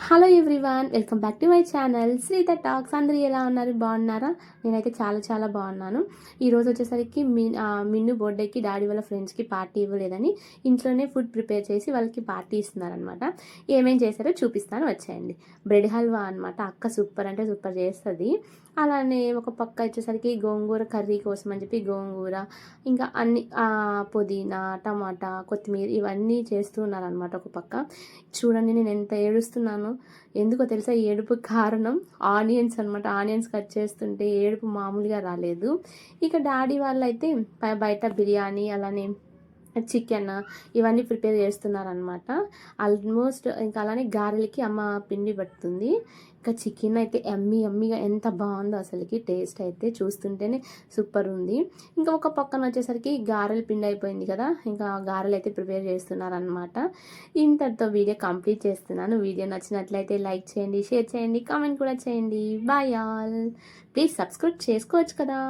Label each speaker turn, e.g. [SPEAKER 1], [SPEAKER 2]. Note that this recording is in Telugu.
[SPEAKER 1] Hello everyone, welcome back to my channel Sreetha talks. అందరూ ఎలా ఉన్నారు? బాగున్నారా? నేనైతే చాలా చాలా బాగున్నాను. ఈరోజు వచ్చేసరికి మిన్ను బర్త్డేకి డాడీ వాళ్ళ ఫ్రెండ్స్కి పార్టీ ఇవ్వలేదని ఇంట్లోనే ఫుడ్ ప్రిపేర్ చేసి వాళ్ళకి పార్టీ ఇస్తున్నారనమాట. ఏమేం చేశారో చూపిస్తాను, వచ్చేయండి. బ్రెడ్ హల్వా అనమాట. అక్క సూపర్ అంటే సూపర్ చేస్తుంది. అలానే ఒక పక్క వచ్చేసరికి గోంగూర కర్రీ కోసం అని చెప్పి గోంగూర, ఇంకా అన్ని పుదీనా, టమాటా, కొత్తిమీర ఇవన్నీ చేస్తూ ఉన్నారనమాట. ఒక పక్క చూడండి, నేను ఎంత ఏడుస్తున్నాను. ఎందుకో తెలుసా? ఏడుపు కారణం ఆనియన్స్ అనమాట. ఆనియన్స్ కట్ చేస్తుంటే ఏడుపు మామూలుగా రాలేదు. ఇక డాడీ వాళ్ళైతే బయట బిర్యానీ, అలానే చికెన్ ఇవన్నీ ప్రిపేర్ చేస్తున్నారనమాట. ఆల్మోస్ట్ ఇంకా అలానే గారెలకి అమ్మ పిండి పడుతుంది. ఇంకా చికెన్ అయితే ఎమ్మీగా ఎంత బాగుందో అసలుకి. టేస్ట్ అయితే చూస్తుంటేనే సూపర్ ఉంది. ఇంకా ఒక పక్కన వచ్చేసరికి గారెల పిండి అయిపోయింది కదా, ఇంకా గారెలు అయితే ప్రిపేర్ చేస్తున్నారనమాట. ఇంతటితో వీడియో కంప్లీట్ చేస్తున్నాను. వీడియో నచ్చినట్లయితే లైక్ చేయండి, షేర్ చేయండి, కామెంట్ కూడా చేయండి. Bye all. ప్లీజ్ సబ్స్క్రైబ్ చేసుకోవచ్చు కదా.